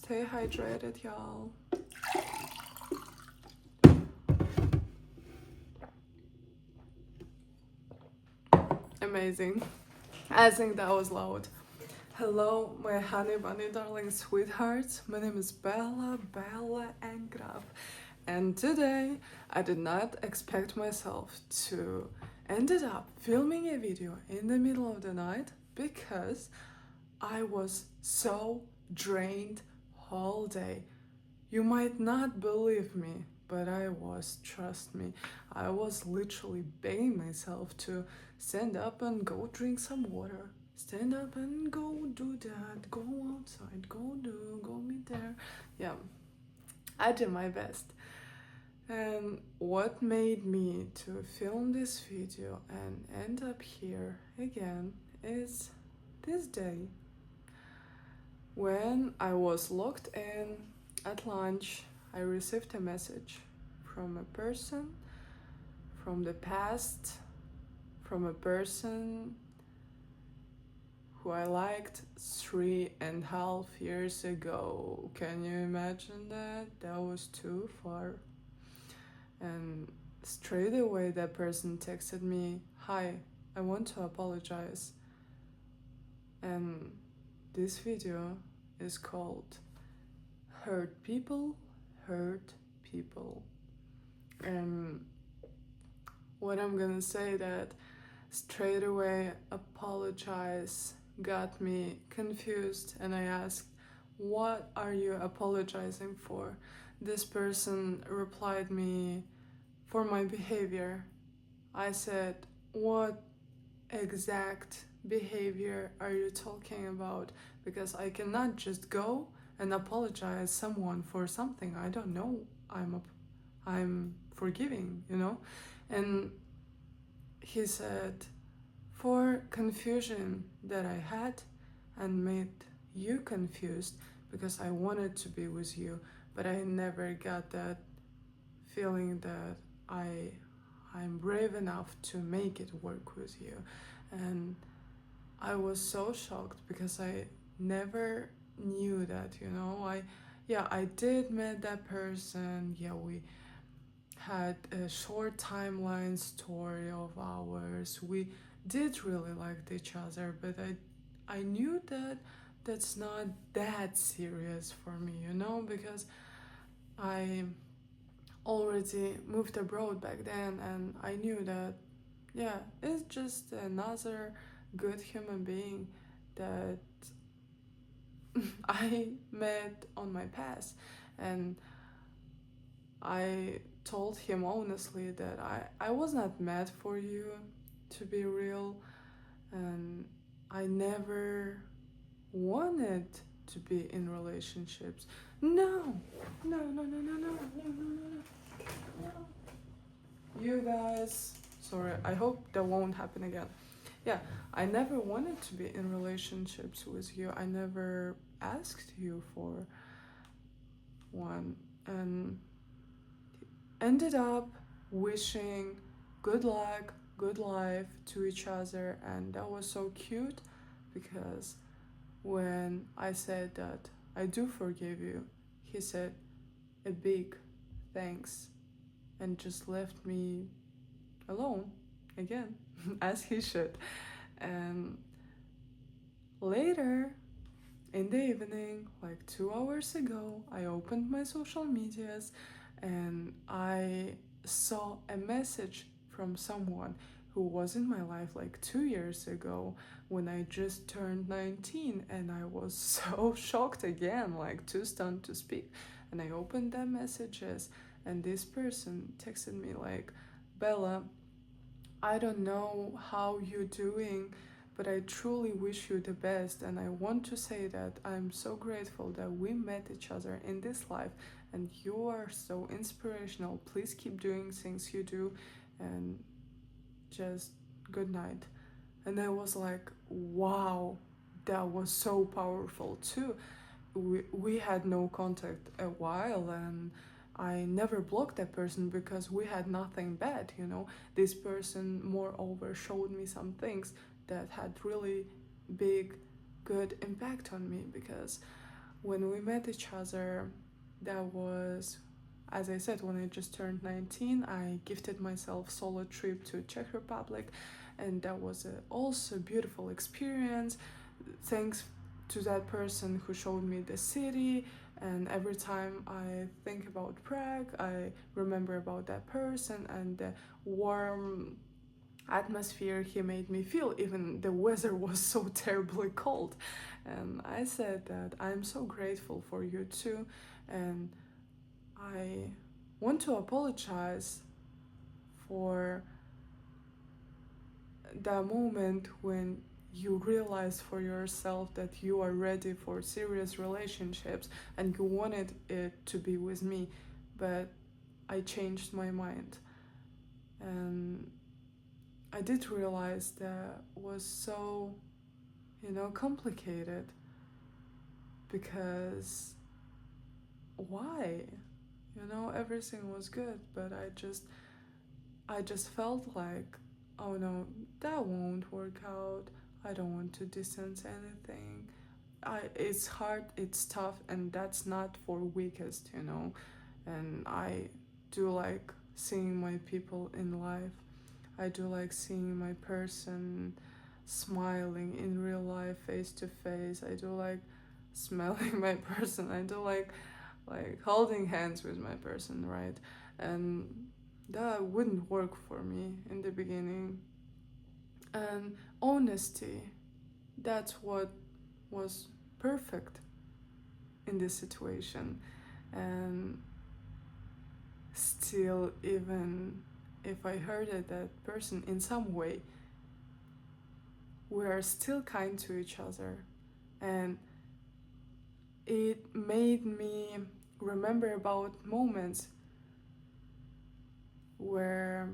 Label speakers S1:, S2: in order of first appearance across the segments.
S1: Stay hydrated, y'all. Amazing. I think that was loud. Hello, my honey bunny darling sweethearts. My name is Bella Engraf, and today I did not expect myself to ended up filming a video in the middle of the night because I was so drained all day. You might not believe me, but I was, trust me. I was literally begging myself to stand up and go drink some water. Stand up and go do that. Go outside. Go meet there. Yeah, I did my best. And what made me to film this video and end up here again is this day. When I was locked in at lunch, I received a message from a person from the past, from a person who I liked 3.5 years ago. Can you imagine that? That was too far. And straight away that person texted me, "Hi, I want to apologize." And this video is called Hurt People, Hurt People. And what I'm gonna say that straight away apologize got me confused, and I asked, "What are you apologizing for?" This person replied me, "For my behavior." I said, "What exact behavior are you talking about? Because I cannot just go and apologize someone for something I don't know I'm forgiving, you know?" And he said, "For confusion that I had and made you confused because I wanted to be with you, but I never got that feeling that I'm brave enough to make it work with you." And I was so shocked because I never knew that, you know. I did met that person. Yeah, we had a short timeline story of ours. We did really like each other, but I knew that that's not that serious for me, you know, because I already moved abroad back then, and I knew that, yeah, it's just another good human being that I met on my past. And I told him honestly that I was not mad for you, to be real, and I never wanted to be in relationships. No. You guys, sorry, I hope that won't happen again. Yeah, I never wanted to be in relationships with you. I never asked you for one, and ended up wishing good luck, good life to each other. And that was so cute because when I said that I do forgive you, he said a big thanks and just left me alone again, as he should. And later in the evening, like 2 hours ago, I opened my social medias and I saw a message from someone who was in my life like 2 years ago when I just turned 19, and I was so shocked again, like too stunned to speak. And I opened the messages, and this person texted me like, "Bella, I don't know how you're doing, but I truly wish you the best, and I want to say that I'm so grateful that we met each other in this life, and you are so inspirational. Please keep doing things you do, and just good night." And I was like, wow, that was so powerful too. We had no contact a while, and I never blocked that person because we had nothing bad, you know. This person moreover showed me some things that had really big good impact on me, because When we met each other, that was, as I said, when I just turned 19. I gifted myself solo trip to Czech Republic, and that was also a beautiful experience. Thanks to that person who showed me the city, and every time I think about Prague, I remember about that person and the warm atmosphere he made me feel, even the weather was so terribly cold. And I said that I'm so grateful for you too, and I want to apologize for the moment when you realize for yourself that you are ready for serious relationships and you wanted it to be with me, but I changed my mind. And I did realize that was so, complicated, because why? Everything was good, but I just felt like, oh no, that won't work out. I don't want to distance anything. It's hard, it's tough, and that's not for weakest, And I do like seeing my people in life. I do like seeing my person smiling in real life, face to face. I do like smelling my person. I do like holding hands with my person, right? And that wouldn't work for me in the beginning. And honesty, that's what was perfect in this situation. And still, even if I hurted that person in some way, we are still kind to each other. And it made me remember about moments where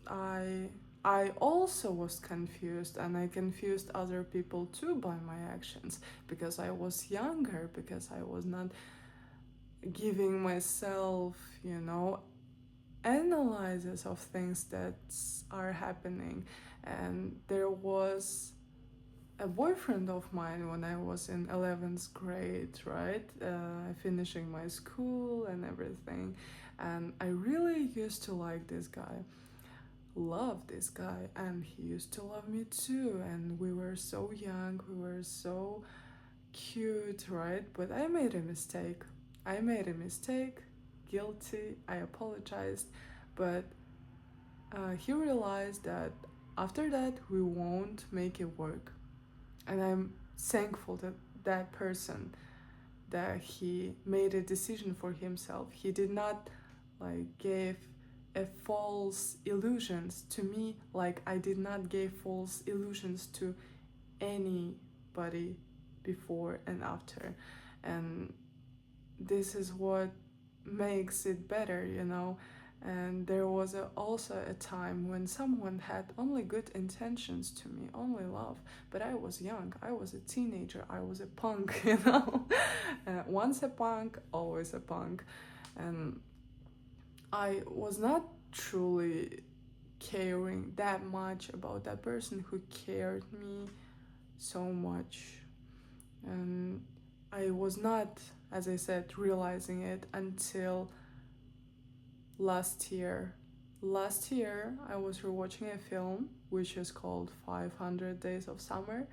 S1: I also was confused, and I confused other people too by my actions, because I was younger, because I was not giving myself, analysis of things that are happening. And there was a boyfriend of mine when I was in 11th grade, right? Finishing my school and everything. And I really used to like this guy, love this guy, and he used to love me too. And we were so young, we were so cute, right? But I made a mistake. Guilty, I apologized. But he realized that after that we won't make it work. And I'm thankful that that person, that he made a decision for himself. He did not give a false illusions to me, like I did not give false illusions to anybody before and after. And this is what makes it better, And there was also a time when someone had only good intentions to me, only love, but I was young, I was a teenager, I was a punk, Once a punk, always a punk. And I was not truly caring that much about that person who cared me so much. And I was not, as I said, realizing it until last year. Last year, I was rewatching a film which is called 500 Days of Summer,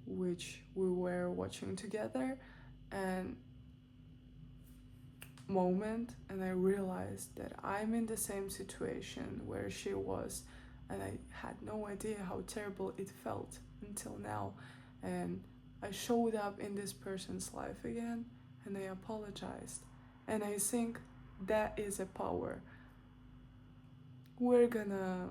S1: which we were watching together. And I realized that I'm in the same situation where she was, and I had no idea how terrible it felt until now. And I showed up in this person's life again, and I apologized. And I think that is a power. We're gonna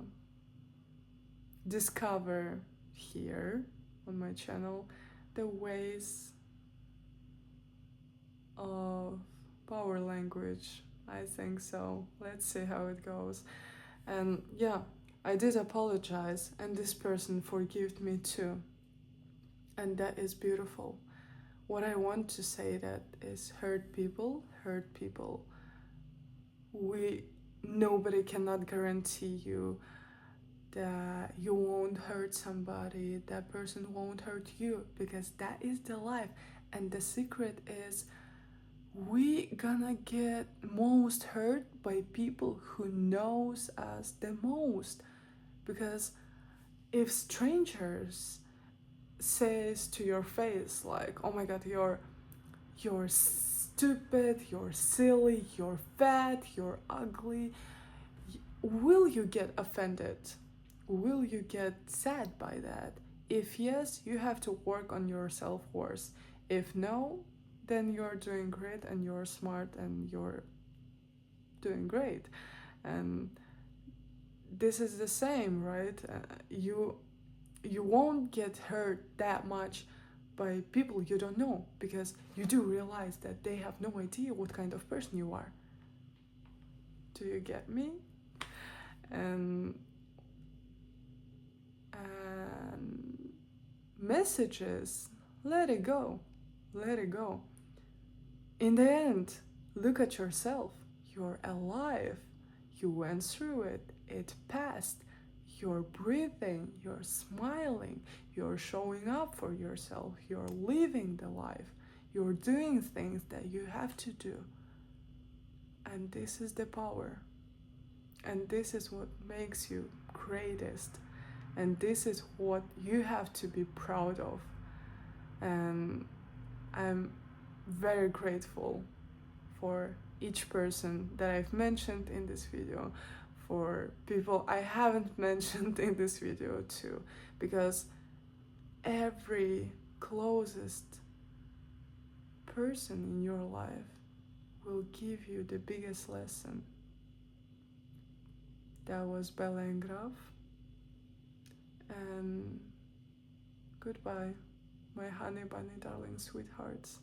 S1: discover here on my channel the ways of power language. I think so. Let's see how it goes. And yeah, I did apologize, and this person forgave me too. And that is beautiful. What I want to say that is hurt people. Nobody cannot guarantee you that you won't hurt somebody, that person won't hurt you, because that is the life. And the secret is we gonna get most hurt by people who knows us the most. Because if strangers says to your face like, oh my god, you're stupid, you're silly, you're fat, you're ugly, will you get offended? Will you get sad by that? If yes, you have to work on your self-worth. If no, then you're doing great and you're smart and you're doing great. And this is the same, right? You won't get hurt that much by people you don't know, because you do realize that they have no idea what kind of person you are. Do you get me? And messages, let it go. Let it go. In the end, look at yourself. You're alive. You went through it. It passed. You're breathing. You're smiling. You're showing up for yourself. You're living the life. You're doing things that you have to do. And this is the power. And this is what makes you greatest. And this is what you have to be proud of. And I'm very grateful for each person that I've mentioned in this video, for people I haven't mentioned in this video too, because every closest person in your life will give you the biggest lesson. That was Bella and Graf, and goodbye, my honey bunny darling sweethearts.